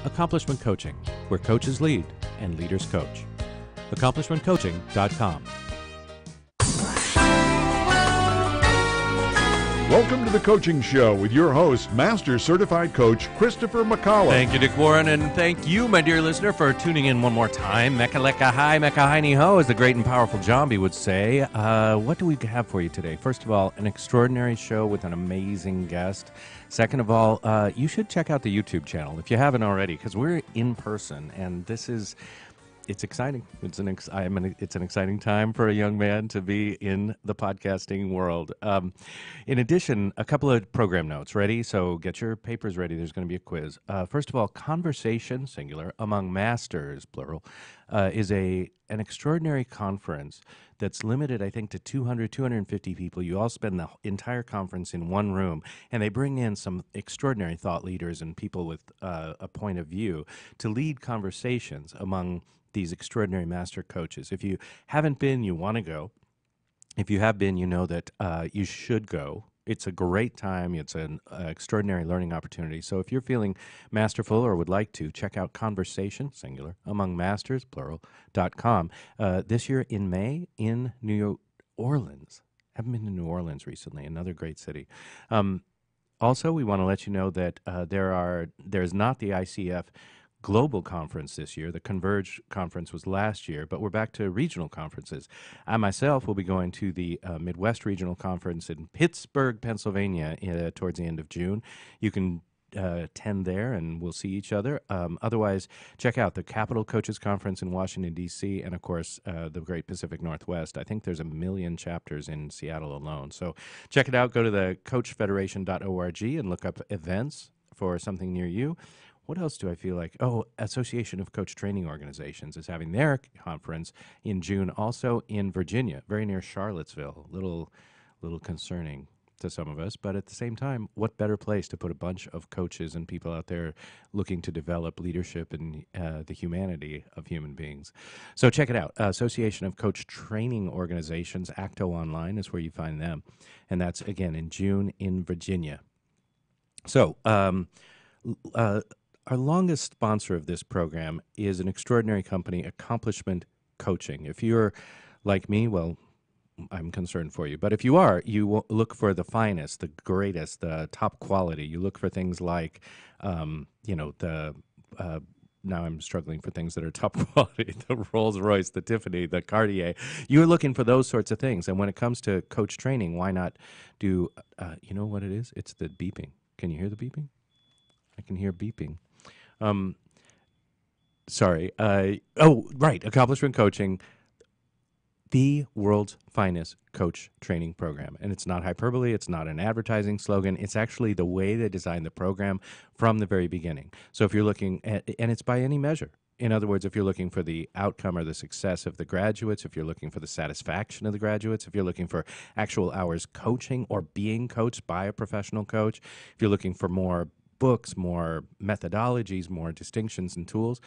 Accomplishment Coaching, where coaches lead and leaders coach. AccomplishmentCoaching.com. Welcome to the Coaching Show with your host, Master Certified Coach Christopher McCullough. Thank you, Dick Warren, and thank you, my dear listener, for tuning in one more time. Mecca lecca hi, mecca heini ho, as the great and powerful Jambi would say. What do we have for you today? First of all, an extraordinary show with an amazing guest. Second of all, you should check out the YouTube channel if you haven't already, because we're in person, and this is... It's exciting. It's an exciting time for a young man to be in the podcasting world. In addition, a couple of program notes. Ready? So get your papers ready. There's going to be a quiz. First of all, Conversation, singular, among masters, plural, is an extraordinary conference that's limited, I think, to 200, 250 people. You all spend the entire conference in one room, and they bring in some extraordinary thought leaders and people with a point of view to lead conversations among these extraordinary master coaches. If you haven't been, you want to go. If you have been, you know that you should go. It's a great time. It's an extraordinary learning opportunity. So if you're feeling masterful or would like to, check out Conversation, singular, among masters, plural.com. This year in May in New Orleans. Haven't been to New Orleans recently, another great city. Also, we want to let you know that there's not the ICF Global Conference this year. The Converge Conference was last year, but we're back to regional conferences. I myself will be going to the Midwest Regional Conference in Pittsburgh, Pennsylvania towards the end of June. You can attend there and we'll see each other. Otherwise, check out the Capital Coaches Conference in Washington, D.C., and of course, the Great Pacific Northwest. I think there's 1 million chapters in Seattle alone. So check it out. Go to the coachfederation.org and look up events for something near you. What else do I feel like? Oh, Association of Coach Training Organizations is having their conference in June, also in Virginia, very near Charlottesville. Little concerning to some of us, but at the same time, what better place to put a bunch of coaches and people out there looking to develop leadership and the humanity of human beings. So check it out. Association of Coach Training Organizations, ACTO Online is where you find them. And that's, again, in June in Virginia. So, our longest sponsor of this program is an extraordinary company, Accomplishment Coaching. If you're like me, well, I'm concerned for you. But if you are, you look for the finest, the greatest, the top quality. You look for things like, now I'm struggling for things that are top quality, the Rolls-Royce, the Tiffany, the Cartier. You're looking for those sorts of things. And when it comes to coach training, why not do, you know what it is? It's the beeping. Can you hear the beeping? I can hear beeping. Sorry. Right. Accomplishment Coaching, the world's finest coach training program. And it's not hyperbole. It's not an advertising slogan. It's actually the way they designed the program from the very beginning. So if you're looking at, and it's by any measure. In other words, if you're looking for the outcome or the success of the graduates, if you're looking for the satisfaction of the graduates, if you're looking for actual hours coaching or being coached by a professional coach, if you're looking for more books, more methodologies, more distinctions and tools,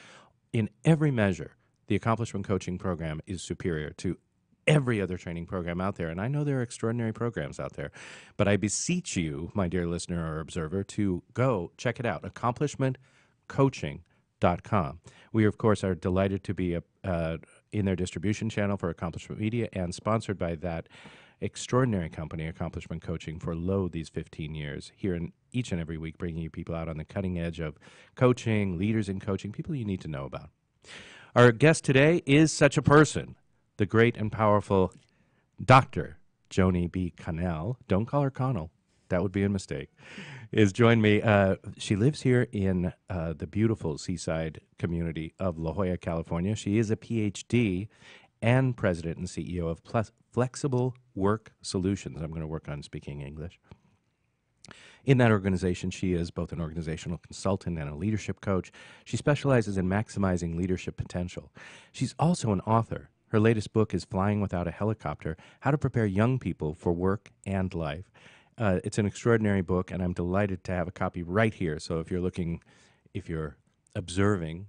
in every measure, the Accomplishment Coaching program is superior to every other training program out there. And I know there are extraordinary programs out there, but I beseech you, my dear listener or observer, to go check it out, accomplishmentcoaching.com. We, of course, are delighted to be in their distribution channel for Accomplishment Media and sponsored by that extraordinary company, Accomplishment Coaching, for these 15 years, here in each and every week, bringing you people out on the cutting edge of coaching, leaders in coaching, people you need to know about. Our guest today is such a person, the great and powerful Dr. Joni B. Connell. Don't call her Connell. That would be a mistake. Is joined me. She lives here in the beautiful seaside community of La Jolla, California. She is a PhD and president and CEO of Flexible Work Solutions. I'm going to work on speaking English. In that organization, she is both an organizational consultant and a leadership coach. She specializes in maximizing leadership potential. She's also an author. Her latest book is Flying Without a Helicopter, How to Prepare Young People for Work and Life. It's an extraordinary book, and I'm delighted to have a copy right here. So if you're observing,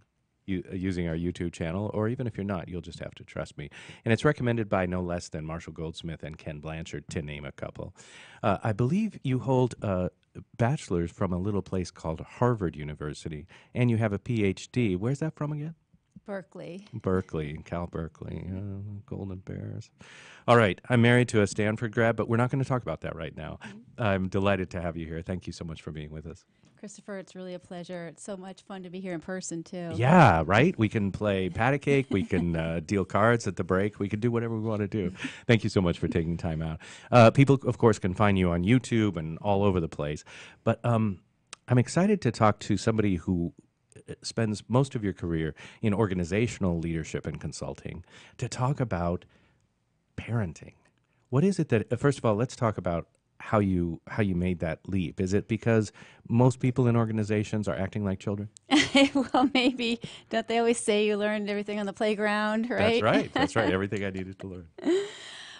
using our YouTube channel, or even if you're not, you'll just have to trust me. And it's recommended by no less than Marshall Goldsmith and Ken Blanchard, to name a couple. I believe you hold a bachelor's from a little place called Harvard University, and you have a PhD. Where's that from again? Berkeley, Cal Berkeley, Golden Bears. All right, I'm married to a Stanford grad, but we're not going to talk about that right now. I'm delighted to have you here. Thank you so much for being with us. Christopher, it's really a pleasure. It's so much fun to be here in person, too. Yeah, right? We can play patty cake. We can deal cards at the break. We can do whatever we want to do. Thank you so much for taking time out. People, of course, can find you on YouTube and all over the place. But I'm excited to talk to somebody who spends most of your career in organizational leadership and consulting to talk about parenting. What is it that, first of all, let's talk about how you made that leap. Is it because most people in organizations are acting like children? Well, maybe. Don't they always say you learned everything on the playground, right? That's right. That's right. Everything I needed to learn.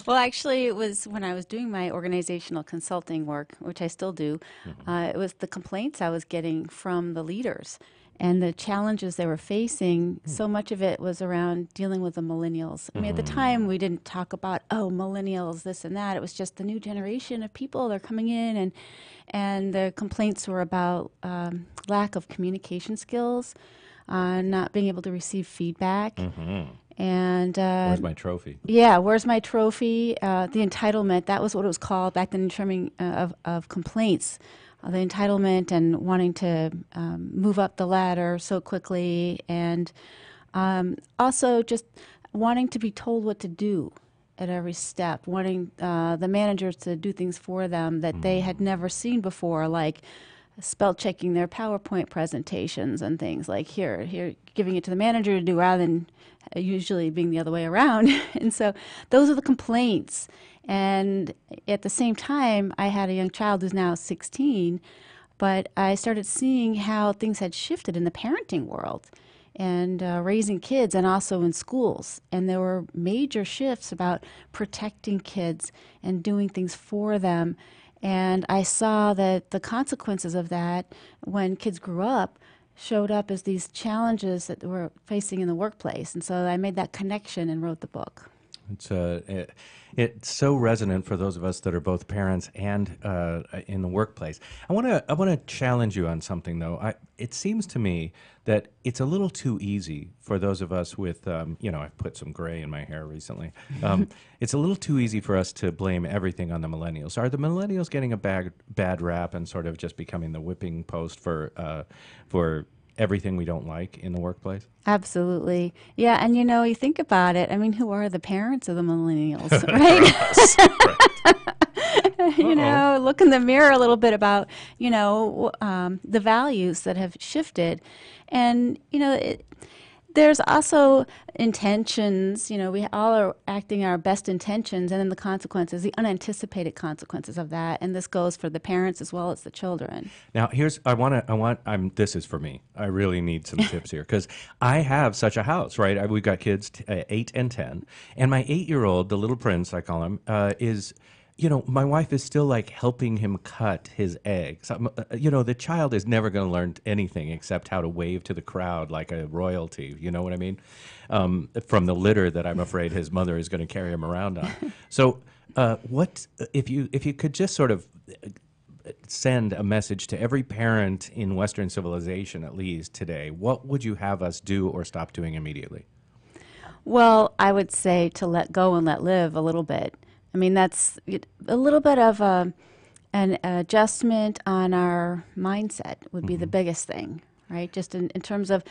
Well, actually, it was when I was doing my organizational consulting work, which I still do, it was the complaints I was getting from the leaders and the challenges they were facing. So much of it was around dealing with the millennials. I mean, at the time, we didn't talk about, millennials, this and that. It was just the new generation of people. They're coming in, and the complaints were about lack of communication skills, not being able to receive feedback. And where's my trophy? Yeah, where's my trophy? The entitlement, that was what it was called back then in terms of complaints. The entitlement and wanting to move up the ladder so quickly, and also just wanting to be told what to do at every step, wanting the managers to do things for them that they had never seen before, like spell checking their PowerPoint presentations and things like here, giving it to the manager to do rather than usually being the other way around. And so those are the complaints. And at the same time, I had a young child who's now 16, but I started seeing how things had shifted in the parenting world and raising kids, and also in schools. And there were major shifts about protecting kids and doing things for them. And I saw that the consequences of that when kids grew up showed up as these challenges that they were facing in the workplace. And so I made that connection and wrote the book. It's so resonant for those of us that are both parents and in the workplace. I want to challenge you on something, though. It seems to me that it's a little too easy for those of us with, I've put some gray in my hair recently. It's a little too easy for us to blame everything on the millennials. Are the millennials getting a bad rap and sort of just becoming the whipping post for everything we don't like in the workplace? Absolutely. Yeah, and you think about it. I mean, who are the parents of the millennials, right? Look in the mirror a little bit about, the values that have shifted. And, there's also intentions, we all are acting our best intentions, and then the consequences, the unanticipated consequences of that. And this goes for the parents as well as the children. Now, this is for me. I really need some tips here, because I have such a house, right? We've got kids 8 and 10, and my 8-year-old, the little prince, I call him, is... my wife is still like helping him cut his eggs. The child is never going to learn anything except how to wave to the crowd like a royalty. You know what I mean? From the litter that I'm afraid his mother is going to carry him around on. So, what if you could just sort of send a message to every parent in Western civilization, at least today, what would you have us do or stop doing immediately? Well, I would say to let go and let live a little bit. I mean, that's a little bit of an adjustment on our mindset would be the biggest thing, right? Just in terms of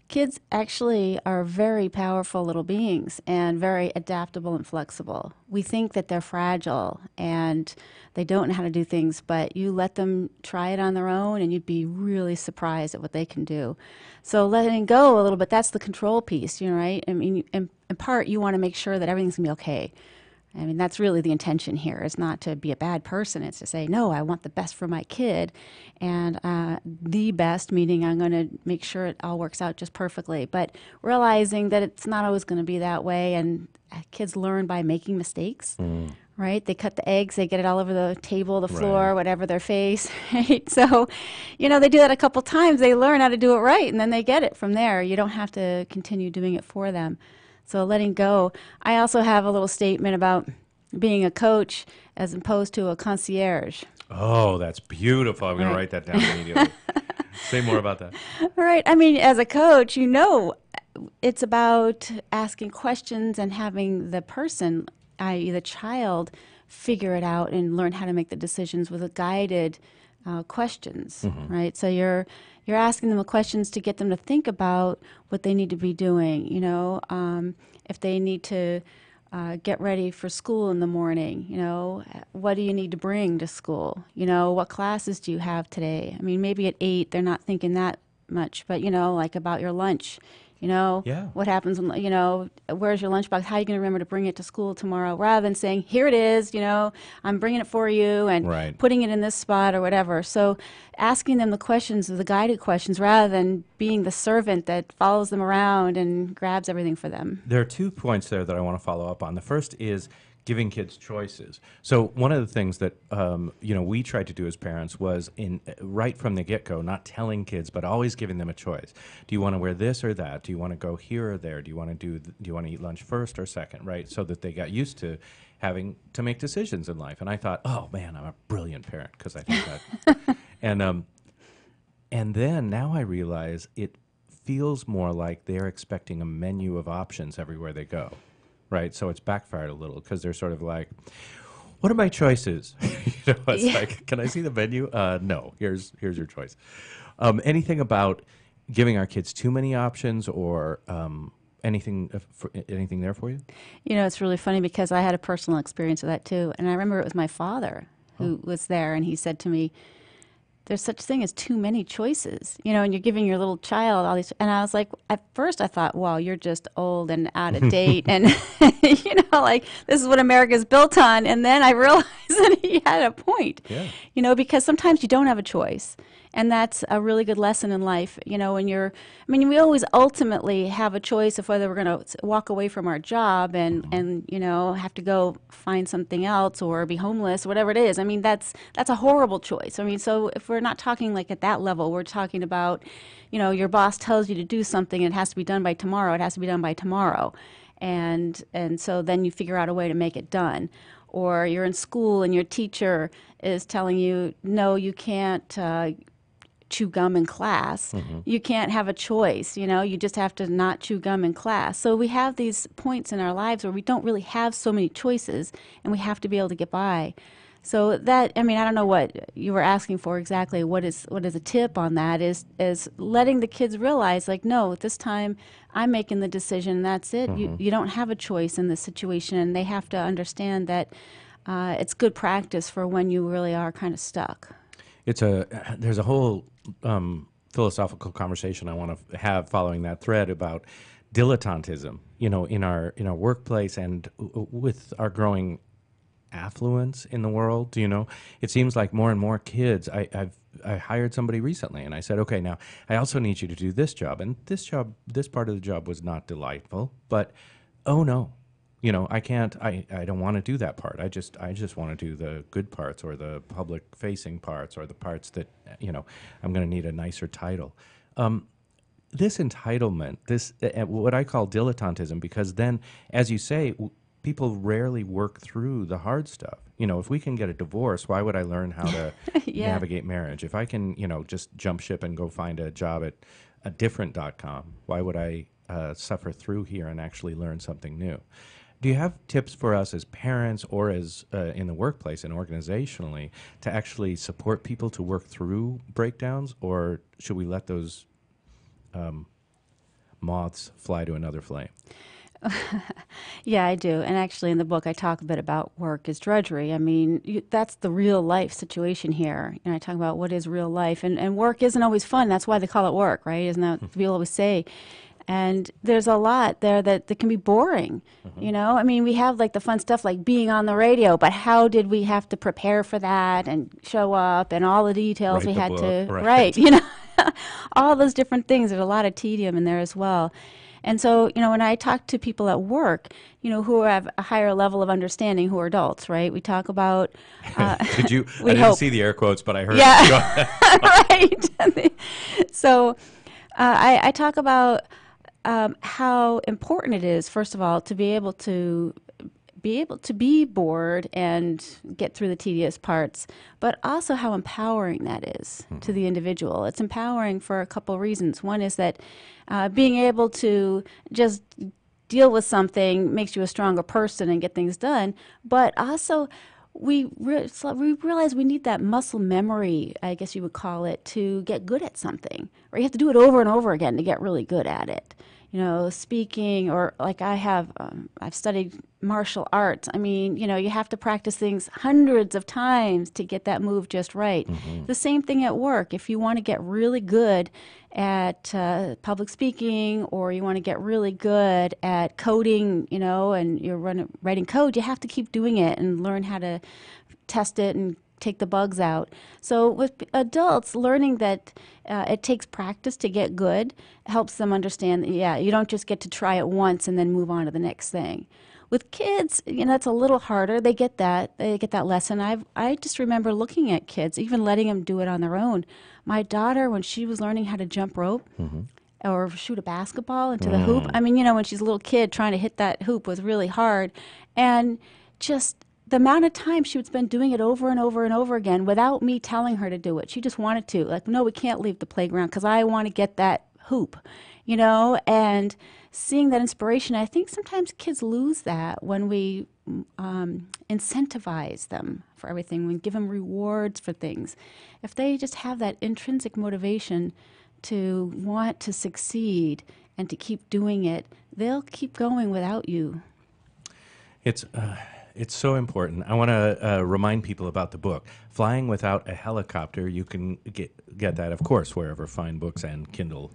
kids actually are very powerful little beings and very adaptable and flexible. We think that they're fragile and they don't know how to do things, but you let them try it on their own and you'd be really surprised at what they can do. So letting go a little bit, that's the control piece, right? I mean, in part, you want to make sure that everything's going to be okay. I mean, that's really the intention here. It's not to be a bad person. It's to say, no, I want the best for my kid. And the best, meaning I'm going to make sure it all works out just perfectly. But realizing that it's not always going to be that way. And kids learn by making mistakes, right? They cut the eggs, they get it all over the table, the floor, Right. whatever, their face, right? So, they do that a couple times, they learn how to do it right, and then they get it from there. You don't have to continue doing it for them. So letting go. I also have a little statement about being a coach as opposed to a concierge. Oh, that's beautiful. I'm going to write that down immediately. Say more about that. Right. I mean, as a coach, it's about asking questions and having the person, i.e., the child, figure it out and learn how to make the decisions with a guided questions. Right. So you're asking them the questions to get them to think about what they need to be doing. If they need to get ready for school in the morning. What do you need to bring to school? What classes do you have today? I mean, maybe at 8, they're not thinking that much, but, like about your lunch. Yeah. What happens when, where's your lunchbox? How are you going to remember to bring it to school tomorrow? Rather than saying, here it is, I'm bringing it for you and Right. putting it in this spot or whatever. So asking them the questions, the guided questions, rather than being the servant that follows them around and grabs everything for them. There are 2 points there that I want to follow up on. The first is giving kids choices. So one of the things that we tried to do as parents was right from the get-go, not telling kids, but always giving them a choice. Do you want to wear this or that? Do you want to go here or there? Do you want to eat lunch first or second? Right, so that they got used to having to make decisions in life. And I thought, oh man, I'm a brilliant parent because I think that. And then now I realize it feels more like they're expecting a menu of options everywhere they go. Right, so it's backfired a little because they're sort of like, "What are my choices?" It's like, "Can I see the menu?" No. Here's your choice. Anything about giving our kids too many options, or anything there for you? It's really funny because I had a personal experience with that too, and I remember it was my father who was there, and he said to me, there's such thing as too many choices, and you're giving your little child all these. And I was like, at first I thought, well, you're just old and out of date. And, like this is what America's built on. And then I realized that he had a point, because sometimes you don't have a choice. And that's a really good lesson in life, when we always ultimately have a choice of whether we're going to walk away from our job and have to go find something else or be homeless, whatever it is. I mean, that's a horrible choice. I mean, so if we're not talking like at that level, we're talking about, your boss tells you to do something and it has to be done by tomorrow. It has to be done by tomorrow. And so then you figure out a way to make it done. Or you're in school and your teacher is telling you, no, you can't chew gum in class. You can't have a choice, you just have to not chew gum in class. So we have these points in our lives where we don't really have so many choices and we have to be able to get by. So that, I don't know what you were asking for exactly. What is a tip on that is letting the kids realize, like, no, this time I'm making the decision. That's it. You don't have a choice in this situation, and they have to understand that it's good practice for when you really are kind of stuck. There's a whole philosophical conversation I want to have following that thread about dilettantism, in our workplace and with our growing affluence in the world. It seems like more and more kids. I hired somebody recently, and I said, okay, now I also need you to do this job, and this part of the job was not delightful, but oh no. I can't. I don't want to do that part. I just want to do the good parts, or the public-facing parts, or the parts that I'm going to need a nicer title. This entitlement, this what I call dilettantism, because then, as you say, people rarely work through the hard stuff. If we can get a divorce, why would I learn how to navigate marriage? If I can, just jump ship and go find a job at a different.com, why would I suffer through here and actually learn something new? Do you have tips for us as parents or as in the workplace and organizationally to actually support people to work through breakdowns, or should we let those moths fly to another flame? Yeah, I do. And actually in the book I talk a bit about work as drudgery. I mean, that's the real life situation here. And I talk about what is real life. And work isn't always fun. That's why they call it work, right? Isn't that what people always say? And there's a lot there that can be boring, I mean, we have like the fun stuff like being on the radio, but how did we have to prepare for that and show up and all the details we had to write, all those different things. There's a lot of tedium in there as well. And so, when I talk to people at work, who have a higher level of understanding, who are adults, right? We talk about. Did you? We I didn't hope. see the air quotes, but I heard. Yeah. Right. So, I talk about how important it is, first of all, to be able to be bored and get through the tedious parts, but also how empowering that is to the individual. It's empowering for a couple of reasons. One is that being able to just deal with something makes you a stronger person and get things done, but also we realize we need that muscle memory, I guess you would call it, to get good at something. Or you have to do it over and over again to get really good at it. Speaking, or like I've studied martial arts. I mean, you have to practice things hundreds of times to get that move just right. The same thing at work. If you want to get really good at public speaking, or you want to get really good at coding, and you're writing code, you have to keep doing it and learn how to test it and take the bugs out. So with adults, learning that it takes practice to get good helps them understand that, you don't just get to try it once and then move on to the next thing. With kids, it's a little harder. They get that lesson. I just remember looking at kids, even letting them do it on their own. My daughter, when she was learning how to jump rope, or shoot a basketball into the hoop. I mean, when she's a little kid, trying to hit that hoop was really hard. And just the amount of time she would spend doing it over and over and over again without me telling her to do it. She just wanted to. Like, no, we can't leave the playground because I want to get that hoop, and seeing that inspiration. I think sometimes kids lose that when we incentivize them for everything, we give them rewards for things. If they just have that intrinsic motivation to want to succeed and to keep doing it, they'll keep going without you. It's so important. I want to remind people about the book, Flying Without a Helicopter. You can get that, of course, wherever fine books and Kindle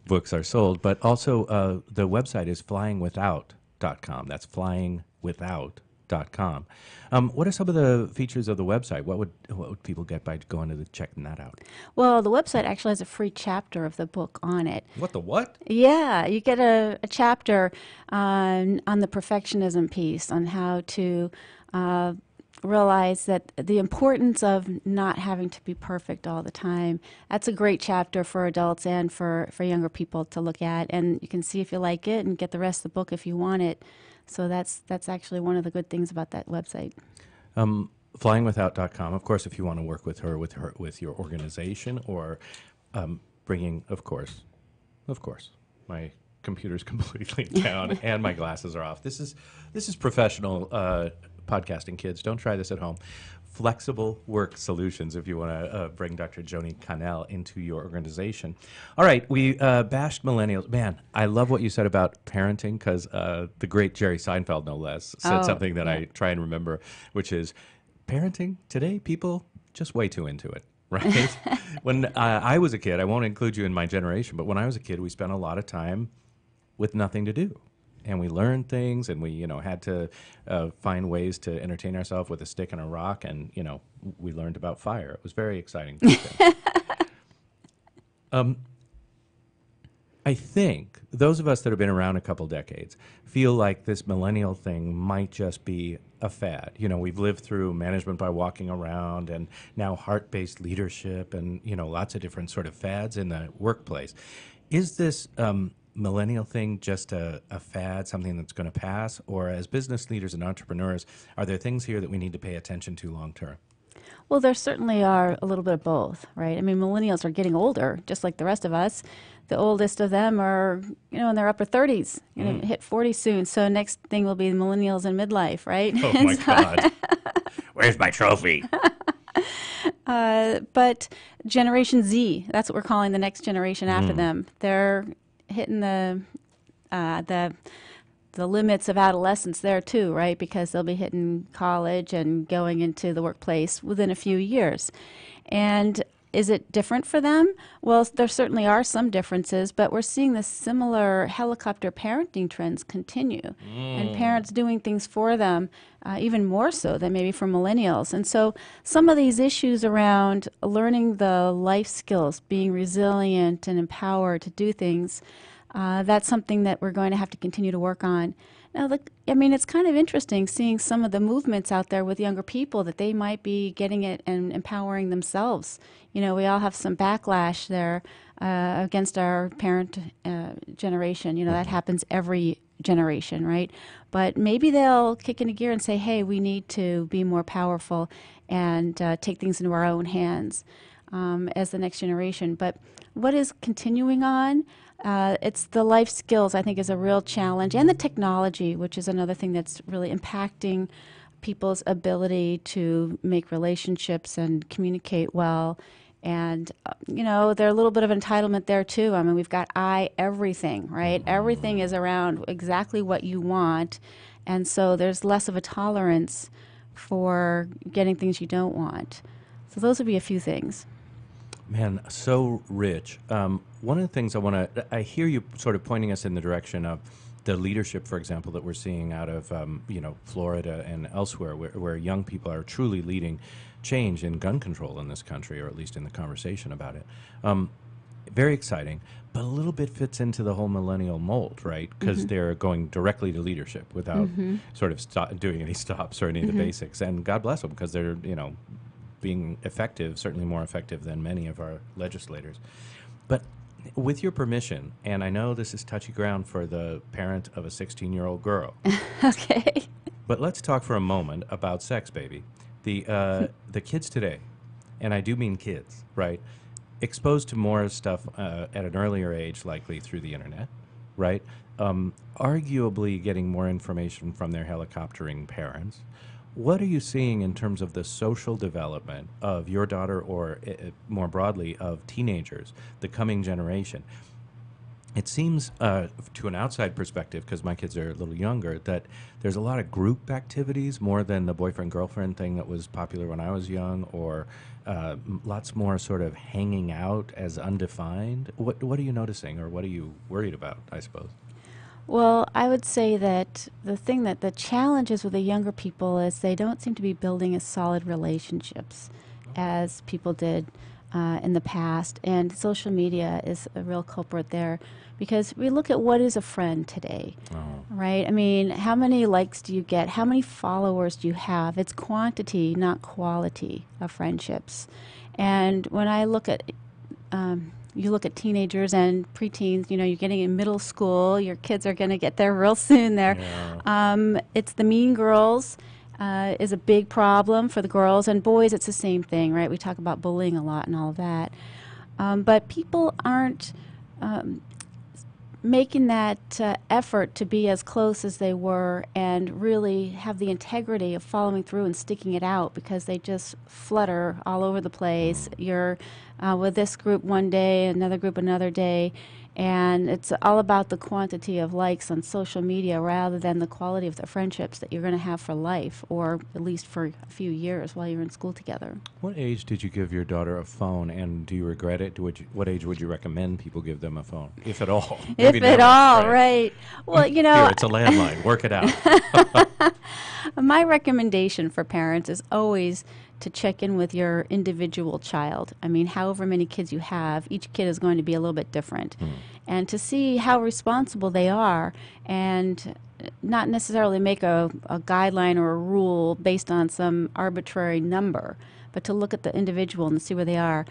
books are sold. But also the website is flyingwithout.com. That's flyingwithout.com. What are some of the features of the website? What would people get by going to checking that out? Well, the website actually has a free chapter of the book on it. What the what? Yeah, you get a chapter on the perfectionism piece, on how to realize that the importance of not having to be perfect all the time. That's a great chapter for adults and for younger people to look at, and you can see if you like it and get the rest of the book if you want it. So that's actually one of the good things about that website. Flyingwithout.com. Of course, if you want to work with your organization, or bringing, of course, my computer's completely down and my glasses are off. This is professional podcasting, kids. Don't try this at home. Flexible work solutions, if you want to bring Dr. Joni Connell into your organization. All right, we bashed millennials. Man, I love what you said about parenting, because the great Jerry Seinfeld, no less, said something that I try and remember, which is parenting today, people just way too into it, right? When I was a kid, I won't include you in my generation, but when I was a kid, we spent a lot of time with nothing to do. And we learned things, and we, had to find ways to entertain ourselves with a stick and a rock, and, we learned about fire. It was very exciting. I think those of us that have been around a couple decades feel like this millennial thing might just be a fad. We've lived through management by walking around, and now heart-based leadership, and, lots of different sort of fads in the workplace. Is this millennial thing just a fad, something that's going to pass? Or as business leaders and entrepreneurs, are there things here that we need to pay attention to long term? Well, there certainly are a little bit of both, right? I mean, millennials are getting older, just like the rest of us. The oldest of them are, in their upper 30s, hit 40 soon. So next thing will be millennials in midlife, right? Oh, my God. Where's my trophy? But Generation Z, that's what we're calling the next generation after them. They're hitting the limits of adolescence there too, right? Because they'll be hitting college and going into the workplace within a few years. And is it different for them? Well, there certainly are some differences, but we're seeing the similar helicopter parenting trends continue, and parents doing things for them even more so than maybe for millennials. And so some of these issues around learning the life skills, being resilient and empowered to do things, That's something that we're going to have to continue to work on. Now, it's kind of interesting seeing some of the movements out there with younger people that they might be getting it and empowering themselves. We all have some backlash there against our parent generation. That happens every generation, right? But maybe they'll kick into gear and say, hey, we need to be more powerful and take things into our own hands as the next generation. But what is continuing on? It's the life skills, I think, is a real challenge, and the technology, which is another thing that's really impacting people's ability to make relationships and communicate well. And, there's a little bit of entitlement there, too. I mean, we've got everything, right? Everything is around exactly what you want. And so there's less of a tolerance for getting things you don't want. So those would be a few things. Man, so rich. One of the things I hear you sort of pointing us in the direction of the leadership, for example, that we're seeing out of, Florida and elsewhere, where young people are truly leading change in gun control in this country, or at least in the conversation about it. Very exciting, but a little bit fits into the whole millennial mold, right? Because they're going directly to leadership without sort of doing any stops or any of the basics. And God bless them, because they're, being effective, certainly more effective than many of our legislators. But with your permission, and I know this is touchy ground for the parent of a 16-year-old girl. Okay. But let's talk for a moment about sex, baby. The kids today, and I do mean kids, right? Exposed to more stuff at an earlier age, likely through the internet, right? Arguably getting more information from their helicoptering parents. What are you seeing in terms of the social development of your daughter, or more broadly of teenagers, the coming generation? It seems, to an outside perspective, because my kids are a little younger, that there's a lot of group activities more than the boyfriend-girlfriend thing that was popular when I was young, or lots more sort of hanging out as undefined. What are you noticing, or what are you worried about, I suppose? Well, I would say that the challenge is with the younger people is they don't seem to be building as solid relationships as people did in the past. And social media is a real culprit there, because we look at what is a friend today, right? I mean, how many likes do you get? How many followers do you have? It's quantity, not quality of friendships. And when I look at you look at teenagers and preteens, you're getting in middle school. Your kids are going to get there real soon there. Yeah. It's the mean girls is a big problem for the girls. And boys, it's the same thing, right? We talk about bullying a lot and all of that. But people aren't making that effort to be as close as they were and really have the integrity of following through and sticking it out, because they just flutter all over the place. You're with this group one day, another group another day, and it's all about the quantity of likes on social media rather than the quality of the friendships that you're going to have for life, or at least for a few years while you're in school together. What age did you give your daughter a phone, and do you regret it? What age would you recommend people give them a phone, if at all? If at all, right. Well, Here, it's a landline. Work it out. My recommendation for parents is always to check in with your individual child. I mean, however many kids you have, each kid is going to be a little bit different. And to see how responsible they are, and not necessarily make a guideline or a rule based on some arbitrary number, but to look at the individual and see where they are.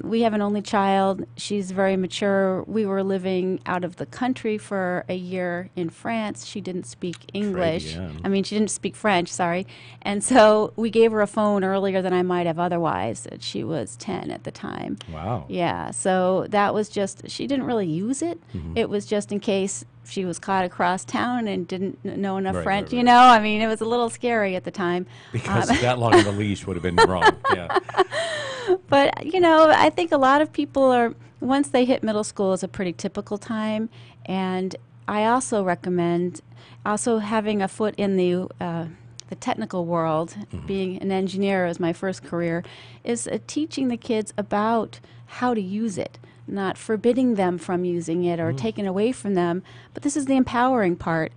We have an only child. She's very mature. We were living out of the country for a year in France. She didn't speak English. I mean, she didn't speak French, sorry. And so we gave her a phone earlier than I might have otherwise. She was 10 at the time. Wow. Yeah, so that was just, she didn't really use it. It was just in case she was caught across town and didn't know enough French, right. I mean, it was a little scary at the time. Because that long of a leash would have been wrong, yeah. But, I think a lot of people once they hit middle school is a pretty typical time. And I also recommend having a foot in the technical world. Being an engineer as my first career, is teaching the kids about how to use it, not forbidding them from using it or taking away from them. But this is the empowering part.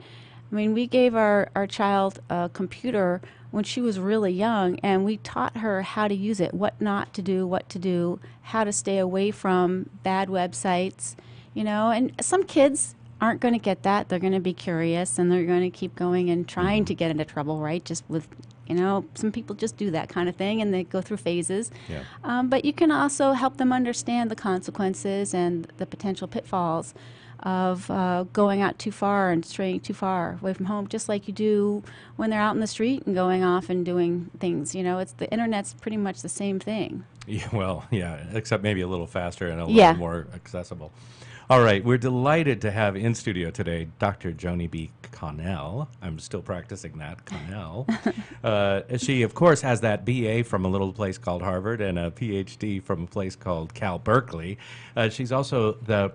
I mean, we gave our child a computer when she was really young, and we taught her how to use it, what not to do, what to do, how to stay away from bad websites. And some kids aren't going to get that. They're going to be curious, and they're going to keep going and trying to get into trouble, right? Just with, some people just do that kind of thing, and they go through phases. Yeah. But you can also help them understand the consequences and the potential pitfalls of going out too far and straying too far away from home, just like you do when they're out in the street and going off and doing things. It's the internet's pretty much the same thing. Yeah, well, yeah, except maybe a little faster and a little more accessible. All right, we're delighted to have in studio today Dr. Joni B. Connell. I'm still practicing that, Connell. She, of course, has that BA from a little place called Harvard and a PhD from a place called Cal Berkeley. She's also the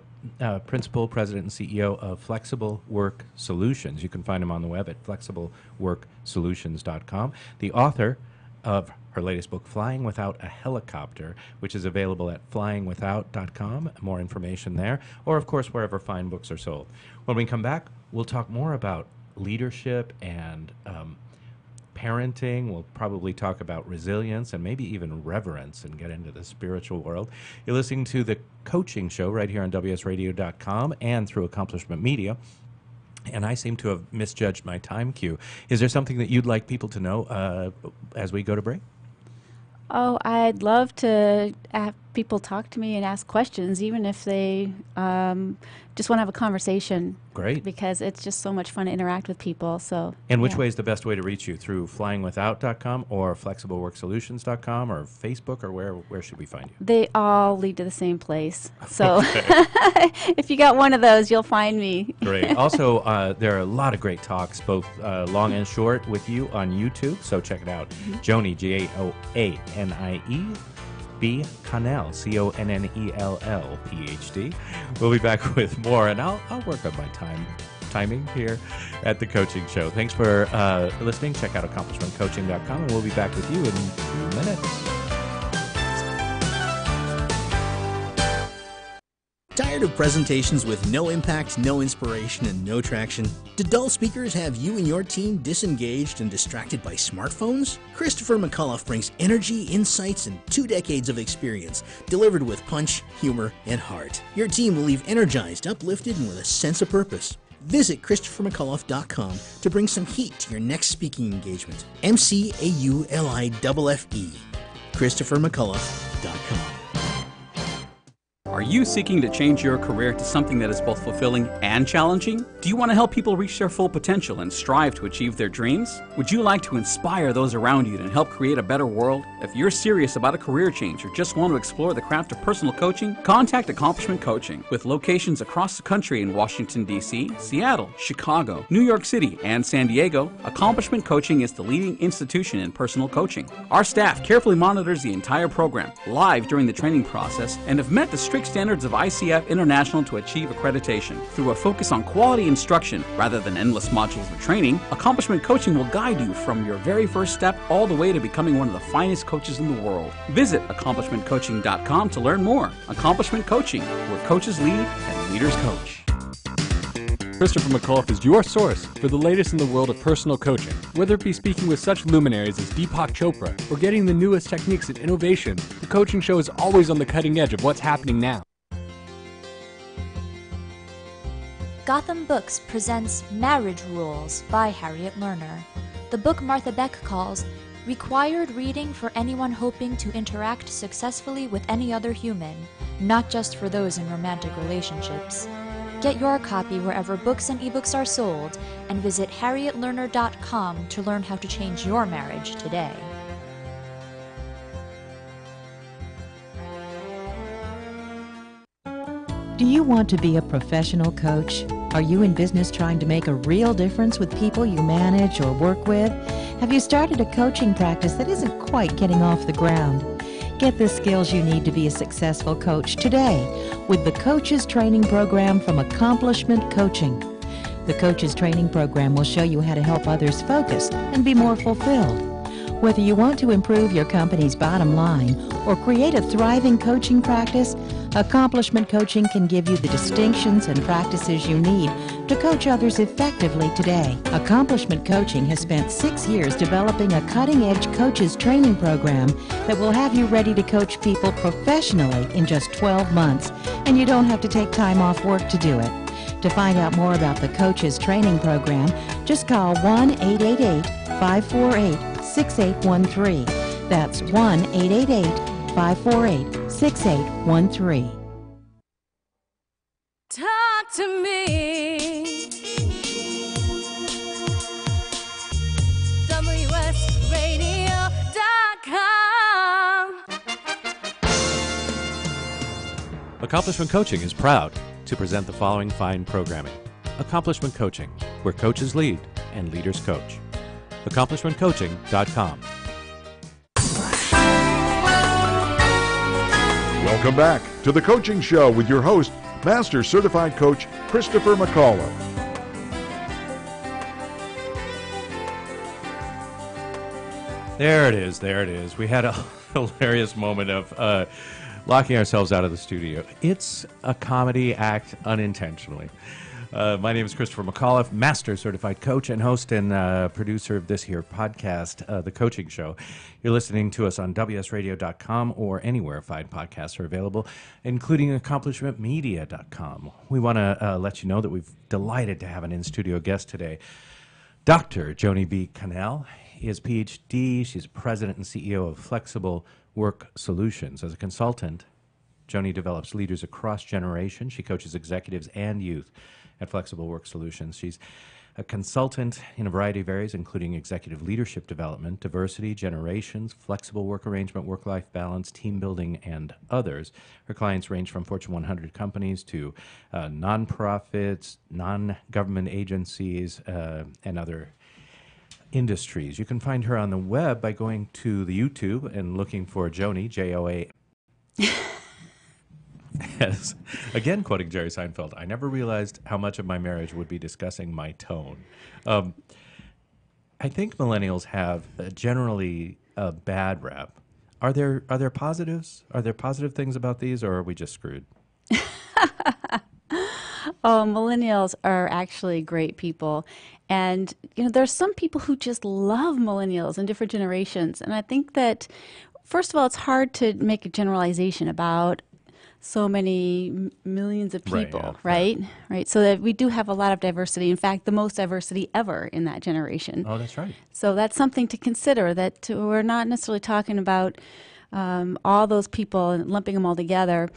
principal, president, and CEO of Flexible Work Solutions. You can find them on the web at flexibleworksolutions.com. The author of her latest book, Flying Without a Helicopter, which is available at flyingwithout.com. More information there, or, of course, wherever fine books are sold. When we come back, we'll talk more about leadership and parenting. We'll probably talk about resilience and maybe even reverence and get into the spiritual world. You're listening to The Coaching Show right here on WSRadio.com and through Accomplishment Media. And I seem to have misjudged my time cue. Is there something that you'd like people to know as we go to break? Oh, I'd love to have people talk to me and ask questions, even if they just want to have a conversation. Great. Because it's just so much fun to interact with people. So. And which way is the best way to reach you? Through flyingwithout.com or flexibleworksolutions.com or Facebook, or where should we find you? They all lead to the same place. So if you got one of those, you'll find me. Great. Also, there are a lot of great talks, both long and short, with you on YouTube. So check it out. Joni, Joanie B. Connell, Connell, PhD. We'll be back with more, and I'll work on my timing here at The Coaching Show. Thanks for listening. Check out accomplishmentcoaching.com, and we'll be back with you in a few minutes. Tired of presentations with no impact, no inspiration, and no traction? Do dull speakers have you and your team disengaged and distracted by smartphones? Christopher McAuliffe brings energy, insights, and 2 decades of experience, delivered with punch, humor, and heart. Your team will leave energized, uplifted, and with a sense of purpose. Visit ChristopherMcAuliffe.com to bring some heat to your next speaking engagement. McAuliffe. ChristopherMcAuliffe.com. Are you seeking to change your career to something that is both fulfilling and challenging? Do you want to help people reach their full potential and strive to achieve their dreams? Would you like to inspire those around you and help create a better world? If you're serious about a career change or just want to explore the craft of personal coaching, contact Accomplishment Coaching. With locations across the country in Washington, D.C., Seattle, Chicago, New York City, and San Diego, Accomplishment Coaching is the leading institution in personal coaching. Our staff carefully monitors the entire program, live during the training process, and have met the strict standards of ICF International to achieve accreditation. Through a focus on quality instruction rather than endless modules of training, Accomplishment Coaching will guide you from your very first step all the way to becoming one of the finest coaches in the world. Visit accomplishmentcoaching.com to learn more. Accomplishment Coaching, where coaches lead and leaders coach. Christopher McAuliffe is your source for the latest in the world of personal coaching. Whether it be speaking with such luminaries as Deepak Chopra or getting the newest techniques and innovation, The Coaching Show is always on the cutting edge of what's happening now. Gotham Books presents Marriage Rules by Harriet Lerner. The book Martha Beck calls required reading for anyone hoping to interact successfully with any other human, not just for those in romantic relationships. Get your copy wherever books and ebooks are sold, and visit harrietlerner.com to learn how to change your marriage today. Do you want to be a professional coach? Are you in business trying to make a real difference with people you manage or work with? Have you started a coaching practice that isn't quite getting off the ground? Get the skills you need to be a successful coach today with the Coaches Training Program from Accomplishment Coaching. The Coaches Training Program will show you how to help others focus and be more fulfilled. Whether you want to improve your company's bottom line or create a thriving coaching practice, Accomplishment coaching can give you the distinctions and practices you need to coach others effectively today. Accomplishment coaching has spent 6 years developing a cutting-edge coaches training program that will have you ready to coach people professionally in just 12 months, and you don't have to take time off work to do it. To find out more about the coaches training program, just call 1-888-548-6813. That's 1-888-548-6813. Talk to me. WSRadio.com. Accomplishment Coaching is proud to present the following fine programming. Accomplishment Coaching, where coaches lead and leaders coach. AccomplishmentCoaching.com. Welcome back to the Coaching Show with your host, Master Certified Coach Christopher McAuliffe. There it is. There it is. We had a hilarious moment of locking ourselves out of the studio. It's a comedy act unintentionally. My name is Christopher McAuliffe, Master Certified Coach and host and producer of this here podcast, The Coaching Show. You're listening to us on WSRadio.com or anywhere fine podcasts are available, including AccomplishmentMedia.com. We want to let you know that we've delighted to have an in-studio guest today. Dr. Joni B. Cannell is PhD. She's president and CEO of Flexible Work Solutions. As a consultant, Joni develops leaders across generations. She coaches executives and youth at Flexible Work Solutions. She's a consultant in a variety of areas, including executive leadership development, diversity, generations, flexible work arrangement, work-life balance, team building, and others. Her clients range from Fortune 100 companies to nonprofits, non-government agencies, and other industries. You can find her on the web by going to the YouTube and looking for Joni, J-O-A. Yes. Again, quoting Jerry Seinfeld, I never realized how much of my marriage would be discussing my tone. I think millennials have generally a bad rap. Are there positives? Are there positive things about these, or are we just screwed? Oh, millennials are actually great people. And, there's some people who just love millennials in different generations. And I think that, first of all, it's hard to make a generalization about so many millions of people, right? So that we do have a lot of diversity. In fact, the most diversity ever in that generation. Oh, that's right. So that's something to consider, that we're not necessarily talking about all those people and lumping them all together.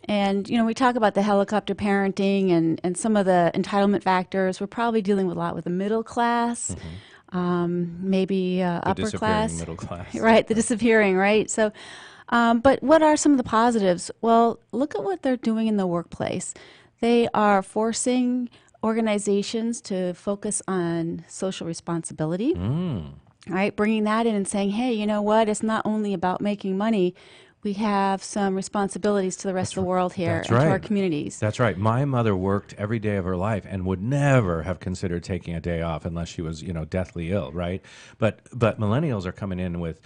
And, we talk about the helicopter parenting and some of the entitlement factors. We're probably dealing with a lot with the middle class, maybe upper class. Middle class. Right, the disappearing, right? So, but what are some of the positives? Well, look at what they're doing in the workplace. They are forcing organizations to focus on social responsibility, right? Bringing that in and saying, hey, you know what? It's not only about making money. We have some responsibilities to the rest of the world here and to our communities. That's right. My mother worked every day of her life and would never have considered taking a day off unless she was, deathly ill, right? But millennials are coming in with,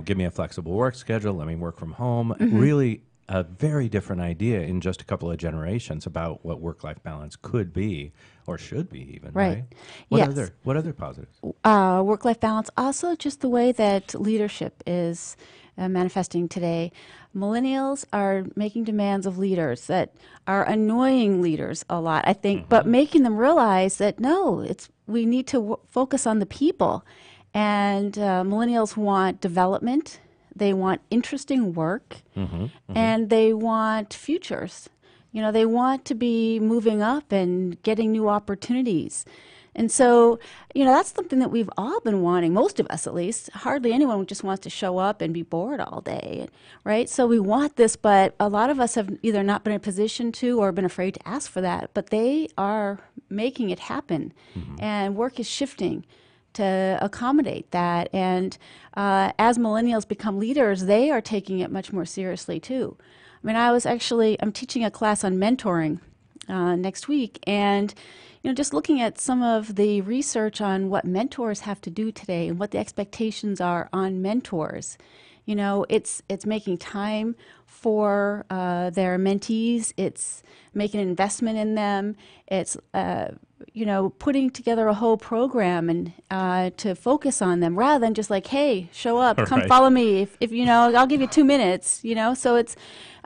give me a flexible work schedule, let me work from home. Really a very different idea in just a couple of generations about what work-life balance could be or should be even, right? What other positives? Work-life balance. Also just the way that leadership is manifesting today. Millennials are making demands of leaders that are annoying leaders a lot, I think, but making them realize that no, we need to focus on the people. And millennials want development, they want interesting work, and they want futures. They want to be moving up and getting new opportunities. And so, that's something that we've all been wanting, most of us at least. Hardly anyone just wants to show up and be bored all day, right? So we want this, but a lot of us have either not been in a position to or been afraid to ask for that. But they are making it happen, and work is shifting to accommodate that. And as millennials become leaders, they are taking it much more seriously too. I mean, I'm teaching a class on mentoring next week, and just looking at some of the research on what mentors have to do today and what the expectations are on mentors. It's making time for their mentees. It's making an investment in them. It's putting together a whole program and to focus on them rather than just like, hey, show up, come Right. follow me. If I'll give you 2 minutes. So it's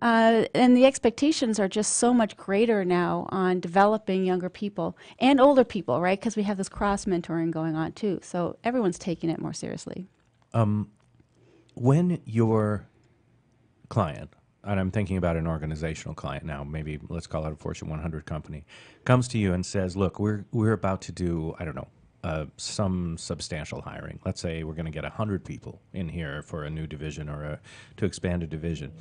and the expectations are just so much greater now on developing younger people and older people, right? Because we have this cross mentoring going on too. So everyone's taking it more seriously. When your client, and I'm thinking about an organizational client now, maybe let's call it a Fortune 100 company, comes to you and says, look, we're about to do, I don't know, some substantial hiring. Let's say we're going to get 100 people in here for a new division or to expand a division.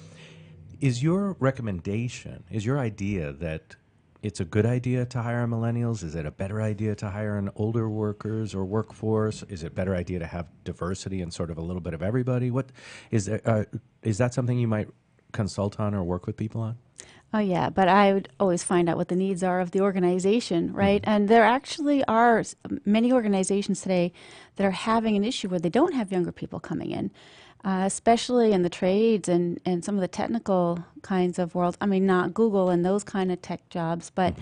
Is your recommendation, is your idea that it's a good idea to hire millennials? Is it a better idea to hire an older workers or workforce? Is it a better idea to have diversity and sort of a little bit of everybody? What is that something you might consult on or work with people on? Oh, yeah, but I would always find out what the needs are of the organization, right? And there actually are many organizations today that are having an issue where they don't have younger people coming in, especially in the trades and some of the technical kinds of worlds. I mean, not Google and those kind of tech jobs, but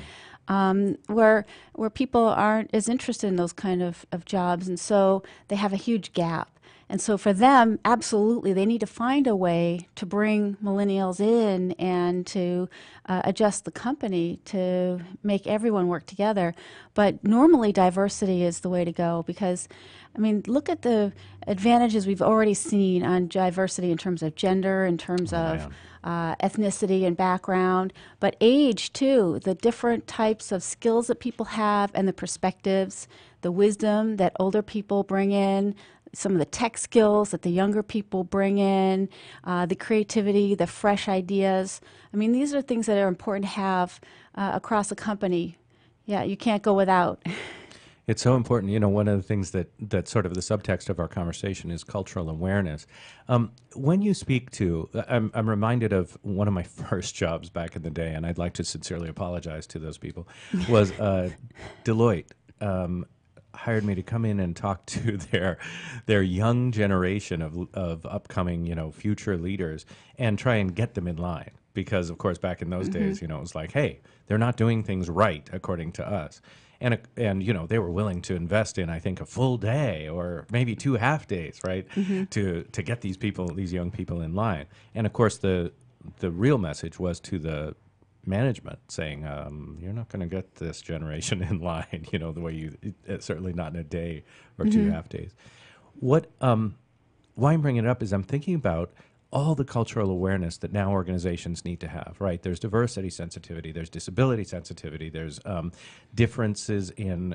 where people aren't as interested in those kind of jobs, and so they have a huge gap. And so for them, absolutely, they need to find a way to bring millennials in and to adjust the company to make everyone work together. But normally diversity is the way to go because, I mean, look at the advantages we've already seen on diversity in terms of gender, in terms of ethnicity and background, but age too, the different types of skills that people have and the perspectives, the wisdom that older people bring in, some of the tech skills that the younger people bring in, the creativity, the fresh ideas. I mean, these are things that are important to have across a company. Yeah, you can't go without. It's so important. You know, one of the things that sort of the subtext of our conversation is cultural awareness. When you speak to, I'm reminded of one of my first jobs back in the day, and I'd like to sincerely apologize to those people, was Deloitte. Hired me to come in and talk to their young generation of upcoming, future leaders and try and get them in line. Because, of course, back in those days, it was like, hey, they're not doing things right according to us. And they were willing to invest in, I think, a full day or maybe 2 half days, right, to get these young people in line. And, of course, the real message was to the management saying, you're not going to get this generation in line, the way certainly not in a day or 2 half days. Why I'm bringing it up is I'm thinking about all the cultural awareness that now organizations need to have, right? There's diversity sensitivity, there's disability sensitivity, there's differences in,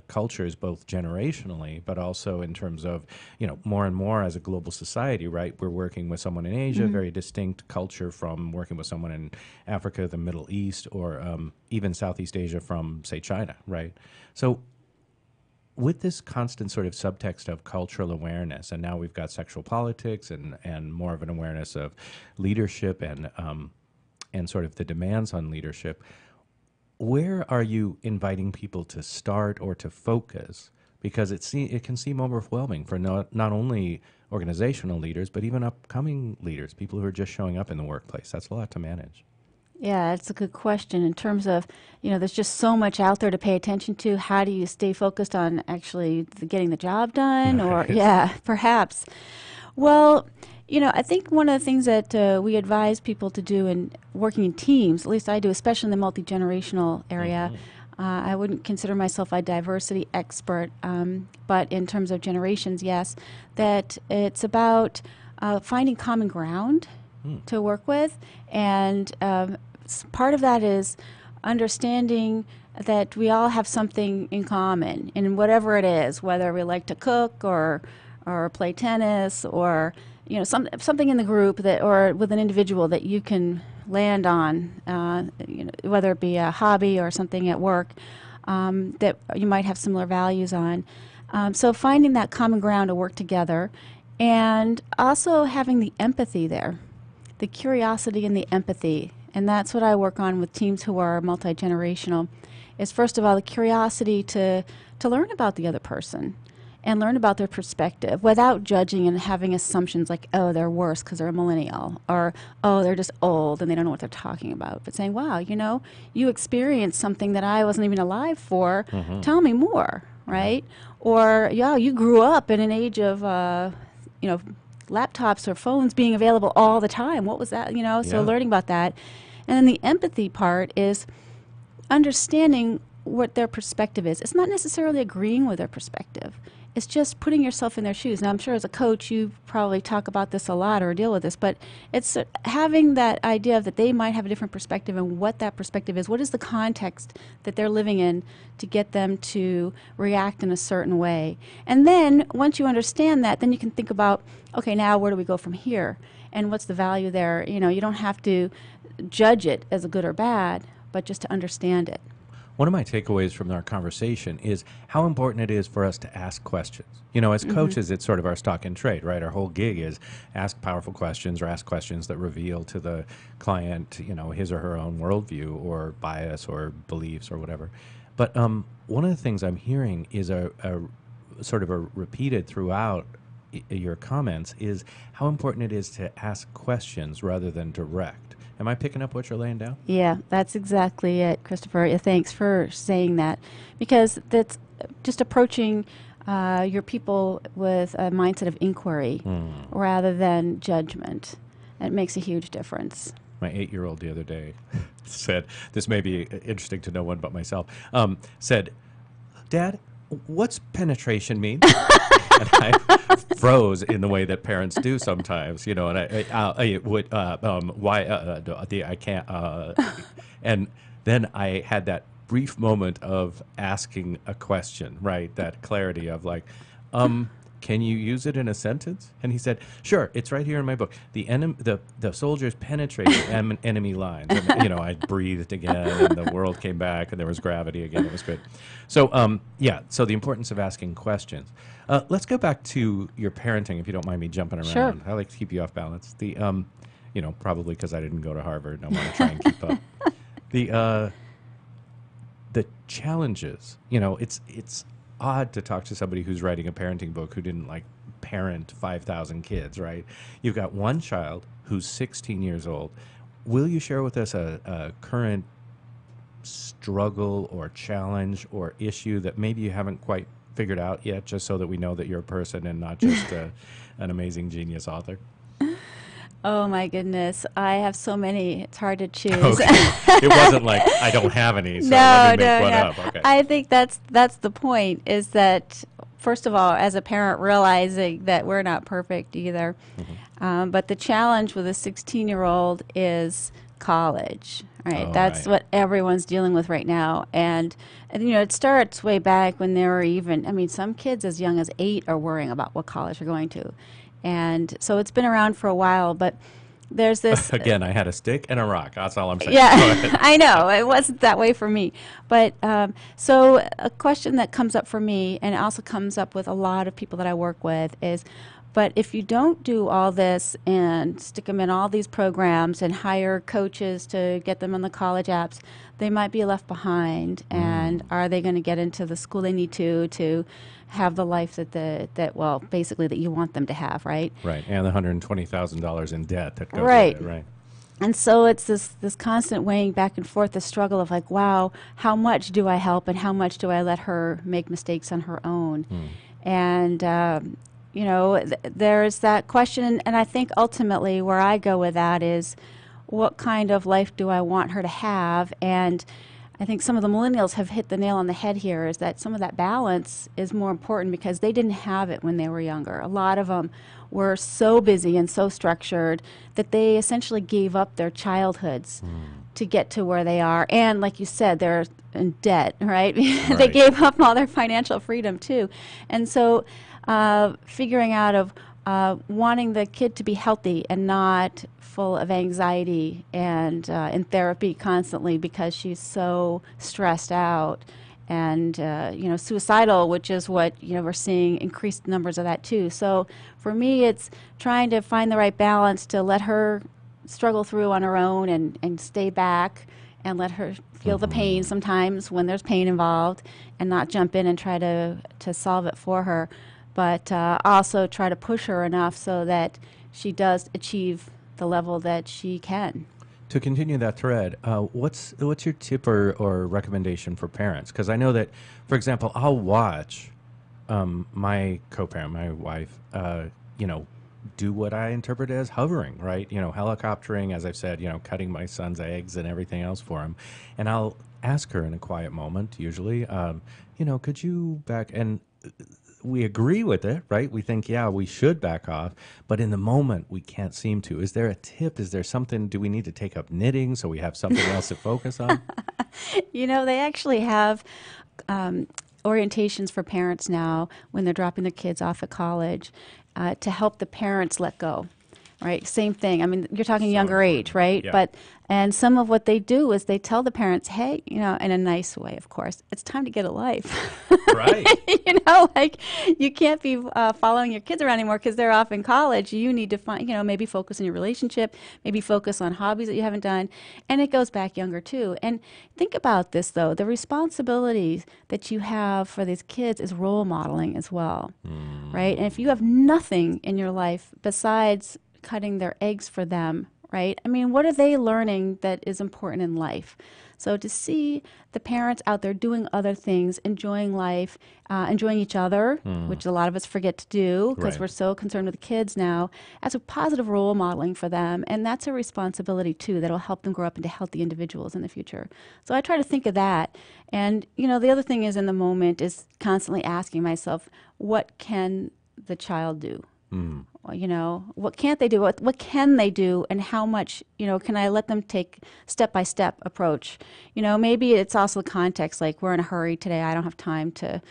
cultures, both generationally, but also in terms of, more and more as a global society, right? We're working with someone in Asia, very distinct culture from working with someone in Africa, the Middle East, or even Southeast Asia from, say, China, right? So with this constant sort of subtext of cultural awareness, and now we've got sexual politics and more of an awareness of leadership and sort of the demands on leadership, where are you inviting people to start or to focus? Because it can seem overwhelming for not only organizational leaders, but even upcoming leaders, people who are just showing up in the workplace. That's a lot to manage. Yeah, it's a good question in terms of, there's just so much out there to pay attention to. How do you stay focused on actually getting the job done? Or, yeah, perhaps. Well, I think one of the things that we advise people to do in working in teams, at least I do, especially in the multi-generational area, I wouldn't consider myself a diversity expert, but in terms of generations, yes, that it's about finding common ground to work with. And part of that is understanding that we all have something in common in whatever it is, whether we like to cook or play tennis or something in the group that or with an individual that you can land on, whether it be a hobby or something at work that you might have similar values on. So finding that common ground to work together and also having the empathy there. The curiosity and the empathy, and that's what I work on with teams who are multi-generational, is first of all the curiosity to learn about the other person and learn about their perspective without judging and having assumptions like, oh, they're worse because they're a millennial, or, oh, they're just old and they don't know what they're talking about. But saying, wow, you experienced something that I wasn't even alive for. Tell me more, right? Or, yeah, you grew up in an age of, laptops or phones being available all the time. What was that? So learning about that. And then the empathy part is understanding what their perspective is. It's not necessarily agreeing with their perspective. It's just putting yourself in their shoes. Now, I'm sure as a coach, you probably talk about this a lot or deal with this, but it's having that idea that they might have a different perspective and what that perspective is. What is the context that they're living in to get them to react in a certain way? And then once you understand that, then you can think about, okay, now where do we go from here? And what's the value there? You don't have to judge it as a good or bad, but just to understand it. One of my takeaways from our conversation is how important it is for us to ask questions. As coaches, it's sort of our stock and trade, right? Our whole gig is ask powerful questions or ask questions that reveal to the client, his or her own worldview or bias or beliefs or whatever. But one of the things I'm hearing is a sort of a repeated throughout your comments is how important it is to ask questions rather than direct. Am I picking up what you're laying down? Yeah, that's exactly it, Christopher. Yeah, thanks for saying that, because that's just approaching your people with a mindset of inquiry rather than judgment. It makes a huge difference. My 8-year-old the other day said, this may be interesting to no one but myself, said, Dad, what's penetration mean? And I froze in the way that parents do sometimes, and I would, I can't, and then I had that brief moment of asking a question, right? That clarity of like, can you use it in a sentence? And he said, sure, it's right here in my book. The soldiers penetrated enemy lines. And, I breathed again, and the world came back, and there was gravity again. It was good. So, so the importance of asking questions. Let's go back to your parenting, if you don't mind me jumping around. Sure. I like to keep you off balance. Probably because I didn't go to Harvard, and I want to try and keep up. The challenges, it's odd to talk to somebody who's writing a parenting book who didn't parent 5,000 kids, right? You've got one child who's 16 years old. Will you share with us a current struggle or challenge or issue that maybe you haven't quite figured out yet, just so that we know that you're a person and not just an amazing genius author? Oh my goodness, I have so many. It's hard to choose. Okay. It wasn't like I don't have any, so let me make one up. Okay. I think that's the point. Is that first of all, as a parent, realizing that we're not perfect either, but the challenge with a 16-year-old is college. Right, that's what everyone's dealing with right now, and it starts way back when there were even. Some kids as young as 8 are worrying about what college they're going to. And so it's been around for a while, but there's this... Again, I had a stick and a rock. That's all I'm saying. Yeah, I know. It wasn't that way for me. But so a question that comes up for me, and also comes up with a lot of people that I work with, is, but if you don't do all this and stick them in all these programs and hire coaches to get them on the college apps, they might be left behind. And are they going to get into the school they need to have the life that basically that you want them to have, right? Right, and the $120,000 in debt that goes with it, right? And so it's this constant weighing back and forth, the struggle of like, wow, how much do I help and how much do I let her make mistakes on her own? And, there's that question, and I think ultimately where I go with that is, what kind of life do I want her to have? And I think some of the millennials have hit the nail on the head here, is that some of that balance is more important because they didn't have it when they were younger. A lot of them were so busy and so structured that they essentially gave up their childhoods to get to where they are. And like you said, they're in debt, right? They gave up all their financial freedom too. And so figuring out of wanting the kid to be healthy and not full of anxiety and in therapy constantly because she's so stressed out and suicidal, which is what we're seeing increased numbers of that too. So for me, it's trying to find the right balance to let her struggle through on her own and stay back and let her feel the pain sometimes when there's pain involved, and not jump in and try to solve it for her. but also try to push her enough so that she does achieve the level that she can. To continue that thread, what's your tip or recommendation for parents? Because I know that, for example, I'll watch my co-parent, my wife, do what I interpret as hovering, right? Helicoptering, as I've said, cutting my son's eggs and everything else for him. And I'll ask her in a quiet moment, usually, could you back? And we agree with it, right? We think, yeah, we should back off. But in the moment, we can't seem to. Is there a tip? Is there something? Do we need to take up knitting so we have something else to focus on? They actually have orientations for parents now when they're dropping their kids off at college to help the parents let go. Right, same thing. I mean, you're talking younger age, right? Yeah. And some of what they do is they tell the parents, hey, in a nice way, of course, it's time to get a life. Right. You can't be following your kids around anymore because they're off in college. You need to find, maybe focus on your relationship, maybe focus on hobbies that you haven't done. And it goes back younger too. And think about this though, the responsibilities that you have for these kids is role modeling as well, right? And if you have nothing in your life besides cutting their eggs for them, right? I mean, what are they learning that is important in life? So to see the parents out there doing other things, enjoying life, enjoying each other, which a lot of us forget to do because we're so concerned with the kids now, as a positive role modeling for them. And that's a responsibility too that'll help them grow up into healthy individuals in the future. So I try to think of that. And, the other thing is in the moment is constantly asking myself, what can the child do? What can't they do? What can they do? And how much, can I let them take step-by-step approach? Maybe it's also the context, like we're in a hurry today. I don't have time to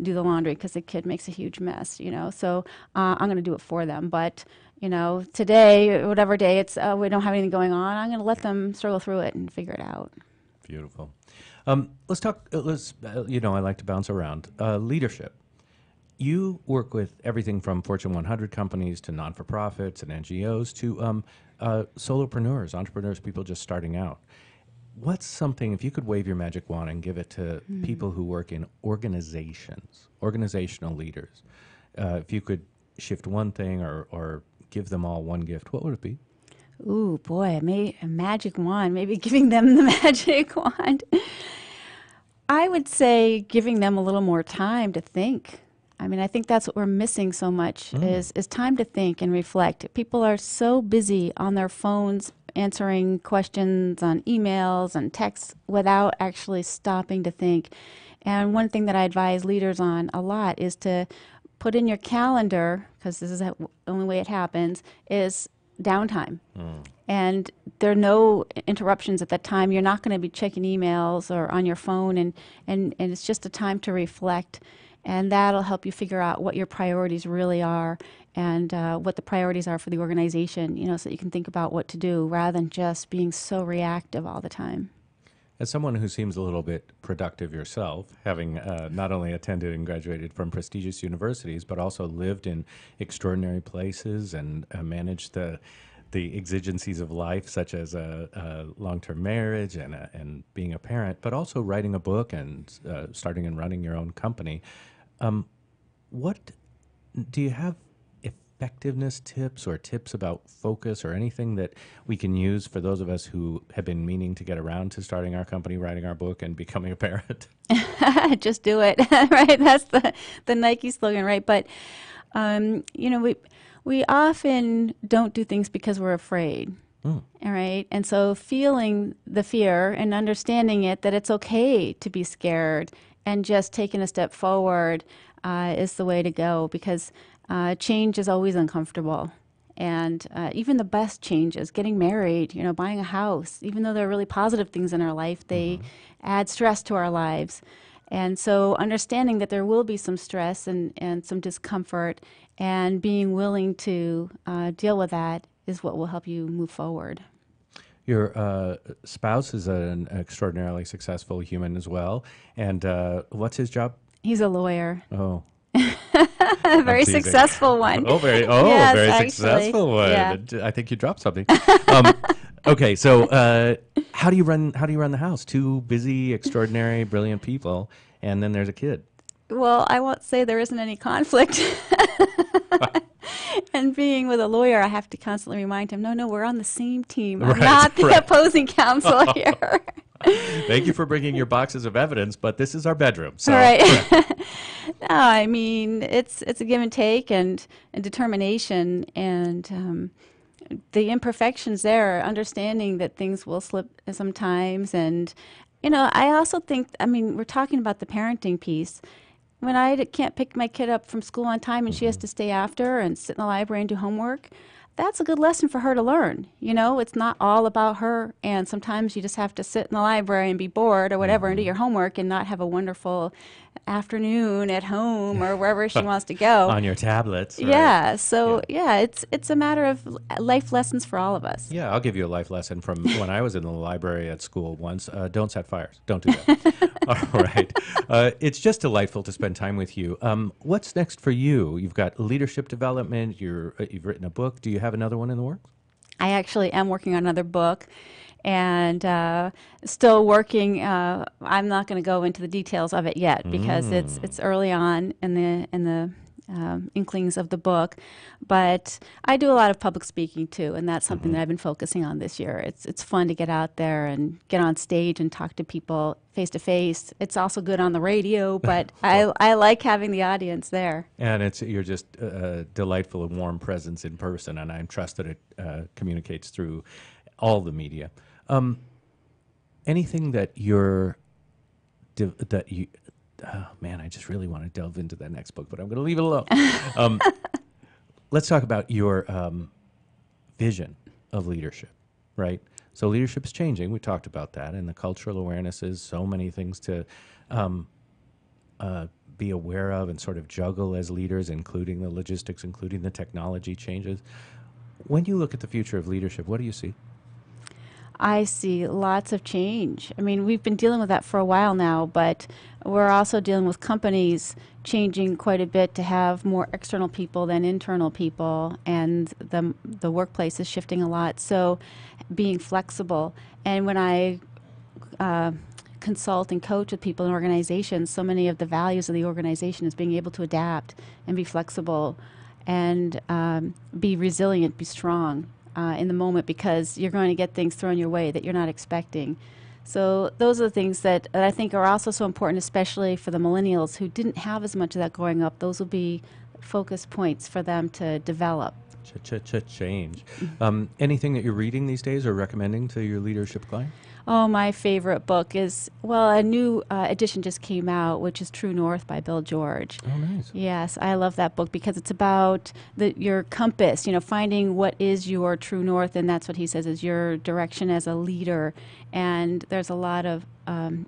do the laundry because the kid makes a huge mess, So I'm going to do it for them. But, today, whatever day it's, we don't have anything going on, I'm going to let them struggle through it and figure it out. Beautiful. Let's talk, I like to bounce around. Leadership. You work with everything from Fortune 100 companies to non-for-profits and NGOs to solopreneurs, entrepreneurs, people just starting out. What's something, if you could wave your magic wand and give it to people who work in organizations, organizational leaders, if you could shift one thing or give them all one gift, what would it be? Ooh, boy, a magic wand, maybe giving them the magic wand. I would say giving them a little more time to think. I mean, I think that's what we're missing so much is time to think and reflect. People are so busy on their phones answering questions on emails and texts without actually stopping to think. And one thing that I advise leaders on a lot is to put in your calendar, because this is the only way it happens, is downtime. And there are no interruptions at that time. You're not going to be checking emails or on your phone, and it's just a time to reflect. And that'll help you figure out what your priorities really are and what the priorities are for the organization, so that you can think about what to do rather than just being so reactive all the time. As someone who seems a little bit productive yourself, having not only attended and graduated from prestigious universities, but also lived in extraordinary places and managed the exigencies of life, such as a long-term marriage and being a parent, but also writing a book and starting and running your own company. What do you have effectiveness tips or tips about focus or anything that we can use for those of us who have been meaning to get around to starting our company, writing our book, and becoming a parent? Just do it, right? That's the Nike slogan, right? But, we often don't do things because we're afraid. All right. And so feeling the fear and understanding it, that it's okay to be scared and just taking a step forward is the way to go, because change is always uncomfortable. And even the best changes, getting married, buying a house, even though they're really positive things in our life, they add stress to our lives. And so understanding that there will be some stress and some discomfort, and being willing to deal with that is what will help you move forward. Your spouse is an extraordinarily successful human as well. And what's his job? He's a lawyer. Oh. A very successful one. Yes, very actually. Successful one. Yeah. I think you dropped something. Okay, so how do you run the house? Two busy, extraordinary, brilliant people, and then there's a kid. Well, I won't say there isn't any conflict. And being with a lawyer, I have to constantly remind him, no, we're on the same team. I'm not the opposing counsel here. Thank you for bringing your boxes of evidence, but this is our bedroom. So. Right. No, I mean, it's a give and take and determination and the imperfections there, understanding that things will slip sometimes. And, I also think, we're talking about the parenting piece. When I can't pick my kid up from school on time and she has to stay after and sit in the library and do homework, that's a good lesson for her to learn. It's not all about her, and sometimes you just have to sit in the library and be bored or whatever and do your homework and not have a wonderful afternoon at home or wherever she wants to go. On your tablets. Right? Yeah, so it's a matter of life lessons for all of us. Yeah, I'll give you a life lesson from when I was in the library at school once. Don't set fires. Don't do that. All right. It's just delightful to spend time with you. What's next for you? You've got leadership development. You've written a book. Do you have another one in the works? I actually am working on another book and still working. I'm not going to go into the details of it yet because it's early on in the inklings of the book, but I do a lot of public speaking too, and that's something that I've been focusing on this year. It's fun to get out there and get on stage and talk to people face to face. It's also good on the radio, but I like having the audience there. And you're just a delightful and warm presence in person, and I trust that it communicates through all the media. Anything that oh man, I just really want to delve into that next book, but I'm going to leave it alone. Let's talk about your vision of leadership, right? So leadership is changing. We talked about that, and the cultural awareness is so many things to be aware of and sort of juggle as leaders, including the logistics, including the technology changes. When you look at the future of leadership, what do you see? I see lots of change. We've been dealing with that for a while now, but we're also dealing with companies changing quite a bit to have more external people than internal people, and the workplace is shifting a lot. So being flexible. And when I consult and coach with people in organizations, so many of the values of the organization is being able to adapt and be flexible and be resilient, be strong. In the moment, because you're going to get things thrown your way that you're not expecting. So those are the things that I think are also so important, especially for the millennials who didn't have as much of that growing up. Those will be focus points for them to develop. Change. Anything that you're reading these days or recommending to your leadership client? Oh, my favorite book is, a new edition just came out, which is True North by Bill George. Oh, nice. Yes, I love that book because it's about your compass, finding what is your true north, and that's what he says is your direction as a leader. And there's a lot of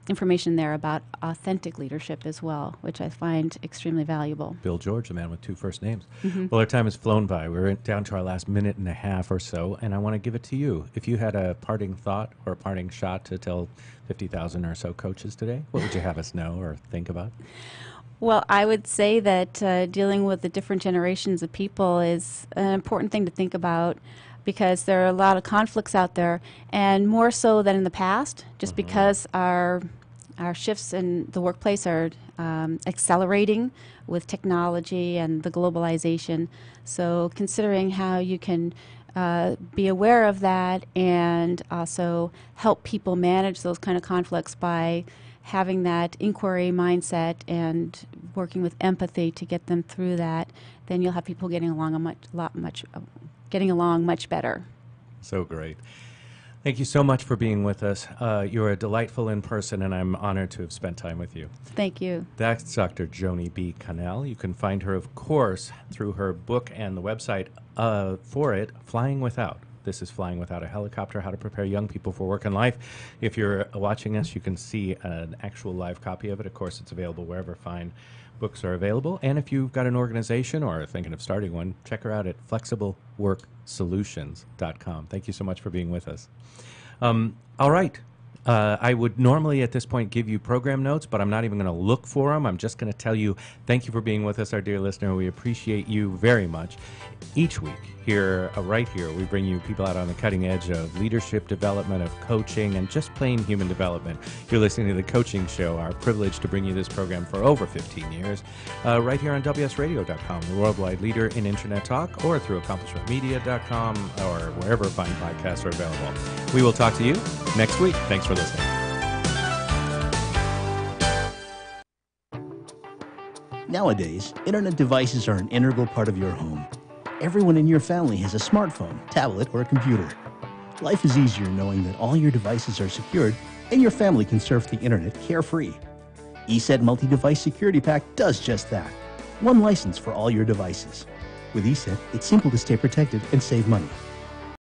information there about authentic leadership as well, which I find extremely valuable. Bill George, the man with two first names. Well, our time has flown by. We're down to our last minute and a half or so, and I want to give it to you. If you had a parting thought or a parting shot to tell 50,000 or so coaches today, what would you have us know or think about? Well, I would say that dealing with the different generations of people is an important thing to think about, because there are a lot of conflicts out there, and more so than in the past, just because our shifts in the workplace are accelerating with technology and the globalization. So considering how you can be aware of that and also help people manage those kind of conflicts by having that inquiry mindset and working with empathy to get them through that, then you'll have people getting along much better. So great. Thank you so much for being with us. You're a delightful in person, and I'm honored to have spent time with you. Thank you. That's Dr. Joni B. Connell. You can find her, of course, through her book and the website for it, Flying Without. This is Flying Without a Helicopter, How to Prepare Young People for Work and Life. If you're watching us, you can see an actual live copy of it. Of course, it's available wherever fine books are available. And if you've got an organization or are thinking of starting one, check her out at flexibleworksolutions.com. Thank you so much for being with us. All right. I would normally at this point give you program notes, but I'm not even going to look for them. I'm just going to tell you thank you for being with us, our dear listener. We appreciate you very much. Each week here, right here, we bring you people out on the cutting edge of leadership development, of coaching, and just plain human development. You're listening to The Coaching Show, our privilege to bring you this program for over 15 years, right here on WSRadio.com, the worldwide leader in Internet talk, or through AccomplishmentMedia.com, or wherever fine podcasts are available. We will talk to you next week. Thanks for listening. Nowadays, internet devices are an integral part of your home. Everyone in your family has a smartphone, tablet, or a computer. Life is easier knowing that all your devices are secured and your family can surf the internet carefree. ESET Multi-Device Security Pack does just that. One license for all your devices. With ESET, it's simple to stay protected and save money.